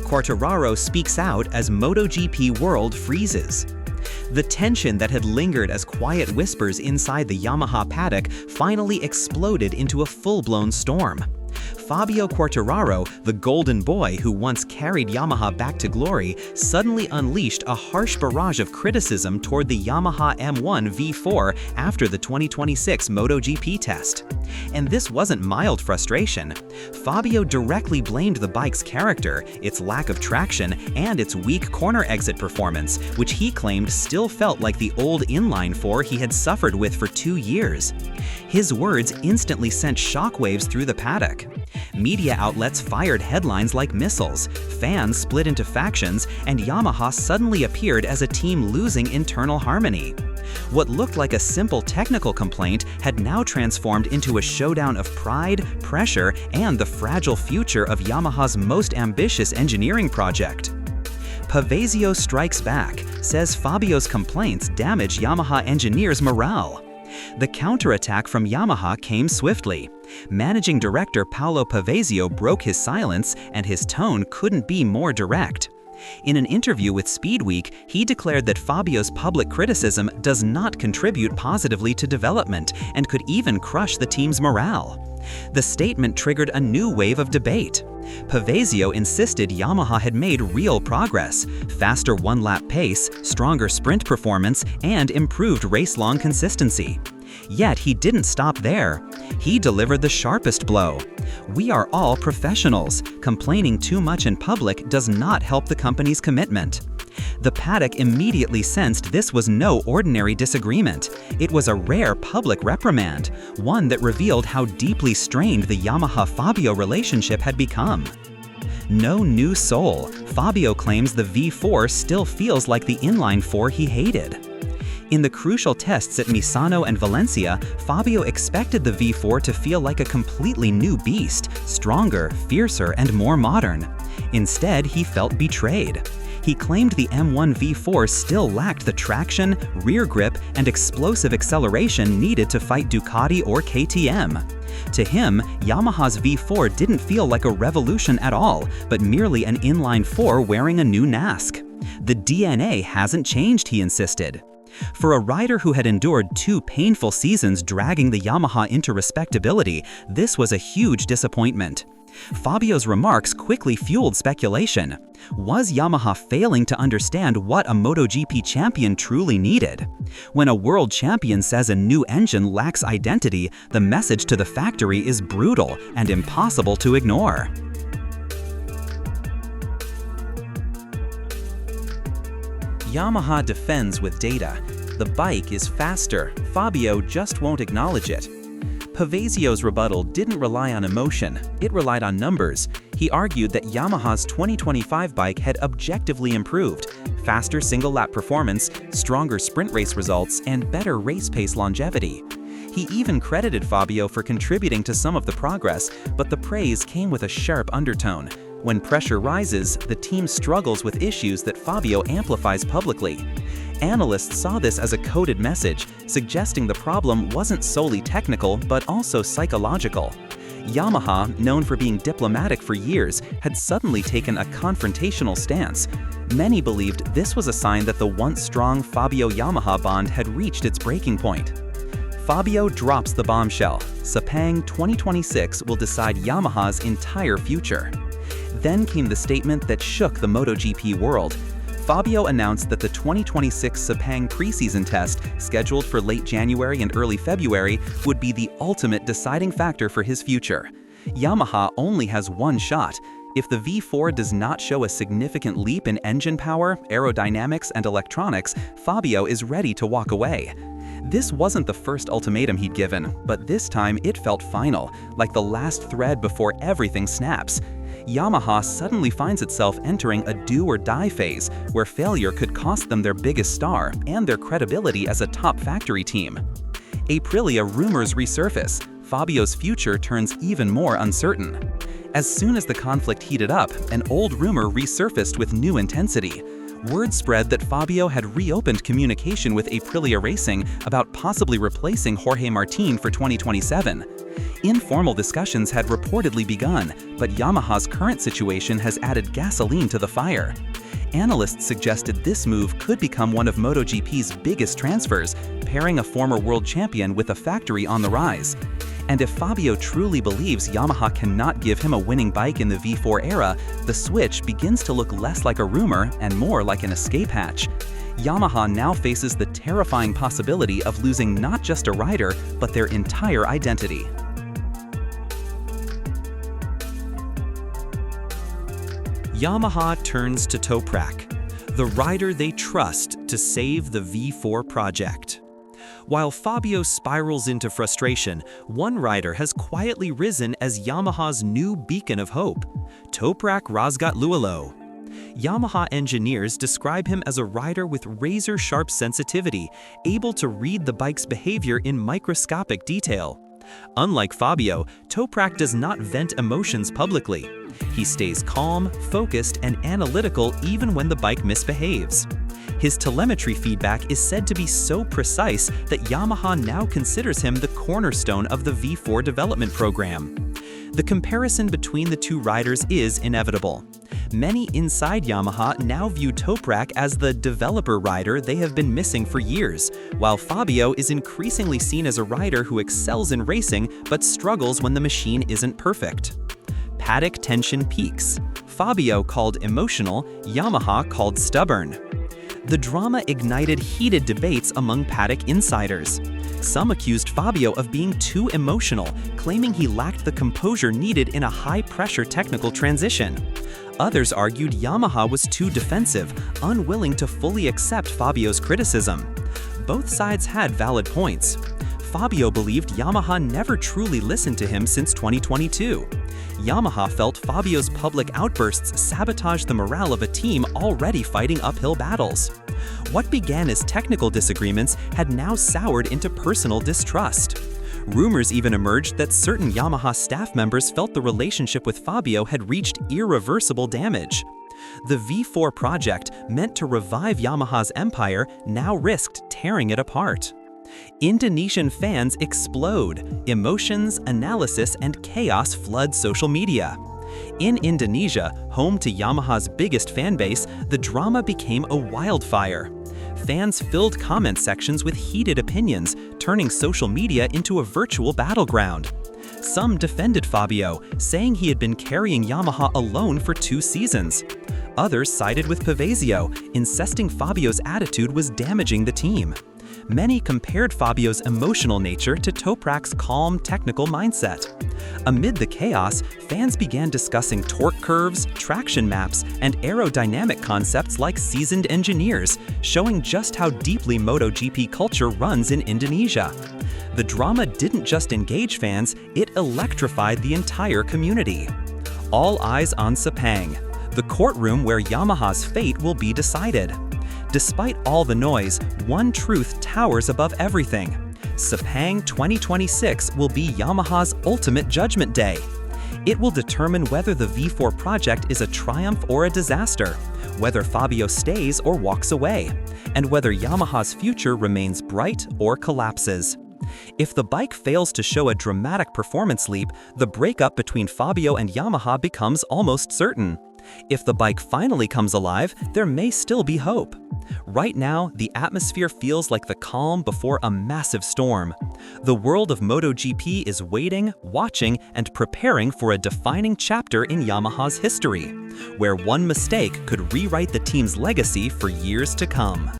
Quartararo speaks out as MotoGP world freezes. The tension that had lingered as quiet whispers inside the Yamaha paddock finally exploded into a full-blown storm. Fabio Quartararo, the golden boy who once carried Yamaha back to glory, suddenly unleashed a harsh barrage of criticism toward the Yamaha M1 V4 after the 2026 MotoGP test. And this wasn't mild frustration. Fabio directly blamed the bike's character, its lack of traction, and its weak corner exit performance, which he claimed still felt like the old inline four he had suffered with for 2 years. His words instantly sent shockwaves through the paddock. Media outlets fired headlines like missiles, fans split into factions, and Yamaha suddenly appeared as a team losing internal harmony. What looked like a simple technical complaint had now transformed into a showdown of pride, pressure, and the fragile future of Yamaha's most ambitious engineering project. Pavesio strikes back, says Fabio's complaints damage Yamaha engineers' morale. The counterattack from Yamaha came swiftly. Managing director Paolo Pavesio broke his silence, and his tone couldn't be more direct. In an interview with Speedweek, he declared that Fabio's public criticism does not contribute positively to development and could even crush the team's morale. The statement triggered a new wave of debate. Pavesio insisted Yamaha had made real progress: faster one-lap pace, stronger sprint performance, and improved race-long consistency. Yet he didn't stop there. He delivered the sharpest blow. "We are all professionals. Complaining too much in public does not help the company's commitment." The paddock immediately sensed this was no ordinary disagreement. It was a rare public reprimand, one that revealed how deeply strained the Yamaha-Fabio relationship had become. No new soul, Fabio claims the V4 still feels like the inline four he hated. In the crucial tests at Misano and Valencia, Fabio expected the V4 to feel like a completely new beast, stronger, fiercer, and more modern. Instead, he felt betrayed. He claimed the M1 V4 still lacked the traction, rear grip, and explosive acceleration needed to fight Ducati or KTM. To him, Yamaha's V4 didn't feel like a revolution at all, but merely an inline four wearing a new NASC. The DNA hasn't changed, he insisted. For a rider who had endured 2 painful seasons dragging the Yamaha into respectability, this was a huge disappointment. Fabio's remarks quickly fueled speculation. Was Yamaha failing to understand what a MotoGP champion truly needed? When a world champion says a new engine lacks identity, the message to the factory is brutal and impossible to ignore. Yamaha defends with data. The bike is faster. Fabio just won't acknowledge it. Pavesio's rebuttal didn't rely on emotion, it relied on numbers. He argued that Yamaha's 2025 bike had objectively improved: faster single-lap performance, stronger sprint race results, and better race pace longevity. He even credited Fabio for contributing to some of the progress, but the praise came with a sharp undertone. When pressure rises, the team struggles with issues that Fabio amplifies publicly. Analysts saw this as a coded message, suggesting the problem wasn't solely technical but also psychological. Yamaha, known for being diplomatic for years, had suddenly taken a confrontational stance. Many believed this was a sign that the once strong Fabio-Yamaha bond had reached its breaking point. Fabio drops the bombshell. Sepang 2026 will decide Yamaha's entire future. Then came the statement that shook the MotoGP world. Fabio announced that the 2026 Sepang preseason test, scheduled for late January and early February, would be the ultimate deciding factor for his future. Yamaha only has one shot. If the V4 does not show a significant leap in engine power, aerodynamics, and electronics, Fabio is ready to walk away. This wasn't the first ultimatum he'd given, but this time it felt final, like the last thread before everything snaps. Yamaha suddenly finds itself entering a do-or-die phase, where failure could cost them their biggest star and their credibility as a top factory team. Aprilia rumors resurface. Fabio's future turns even more uncertain. As soon as the conflict heated up, an old rumor resurfaced with new intensity. Word spread that Fabio had reopened communication with Aprilia Racing about possibly replacing Jorge Martin for 2027. Informal discussions had reportedly begun, but Yamaha's current situation has added gasoline to the fire. Analysts suggested this move could become one of MotoGP's biggest transfers, pairing a former world champion with a factory on the rise. And if Fabio truly believes Yamaha cannot give him a winning bike in the V4 era, the switch begins to look less like a rumor and more like an escape hatch. Yamaha now faces the terrifying possibility of losing not just a rider, but their entire identity. Yamaha turns to Toprak, the rider they trust to save the V4 project. While Fabio spirals into frustration, one rider has quietly risen as Yamaha's new beacon of hope, Toprak Razgatlioglu. Yamaha engineers describe him as a rider with razor-sharp sensitivity, able to read the bike's behavior in microscopic detail. Unlike Fabio, Toprak does not vent emotions publicly. He stays calm, focused, and analytical even when the bike misbehaves. His telemetry feedback is said to be so precise that Yamaha now considers him the cornerstone of the V4 development program. The comparison between the two riders is inevitable. Many inside Yamaha now view Toprak as the developer rider they have been missing for years, while Fabio is increasingly seen as a rider who excels in racing but struggles when the machine isn't perfect. Paddock tension peaks. Fabio called emotional, Yamaha called stubborn. The drama ignited heated debates among Paddock insiders. Some accused Fabio of being too emotional, claiming he lacked the composure needed in a high-pressure technical transition. Others argued Yamaha was too defensive, unwilling to fully accept Fabio's criticism. Both sides had valid points. Fabio believed Yamaha never truly listened to him since 2022. Yamaha felt Fabio's public outbursts sabotaged the morale of a team already fighting uphill battles. What began as technical disagreements had now soured into personal distrust. Rumors even emerged that certain Yamaha staff members felt the relationship with Fabio had reached irreversible damage. The V4 project, meant to revive Yamaha's empire, now risked tearing it apart. Indonesian fans explode. Emotions, analysis, and chaos flood social media. In Indonesia, home to Yamaha's biggest fan base, the drama became a wildfire. Fans filled comment sections with heated opinions, turning social media into a virtual battleground. Some defended Fabio, saying he had been carrying Yamaha alone for 2 seasons. Others sided with Pavesio, insisting Fabio's attitude was damaging the team. Many compared Fabio's emotional nature to Toprak's calm, technical mindset. Amid the chaos, fans began discussing torque curves, traction maps, and aerodynamic concepts like seasoned engineers, showing just how deeply MotoGP culture runs in Indonesia. The drama didn't just engage fans, it electrified the entire community. All eyes on Sepang, the courtroom where Yamaha's fate will be decided. Despite all the noise, one truth towers above everything. Sepang 2026 will be Yamaha's ultimate judgment day. It will determine whether the V4 project is a triumph or a disaster, whether Fabio stays or walks away, and whether Yamaha's future remains bright or collapses. If the bike fails to show a dramatic performance leap, the breakup between Fabio and Yamaha becomes almost certain. If the bike finally comes alive, there may still be hope. Right now, the atmosphere feels like the calm before a massive storm. The world of MotoGP is waiting, watching, and preparing for a defining chapter in Yamaha's history, where one mistake could rewrite the team's legacy for years to come.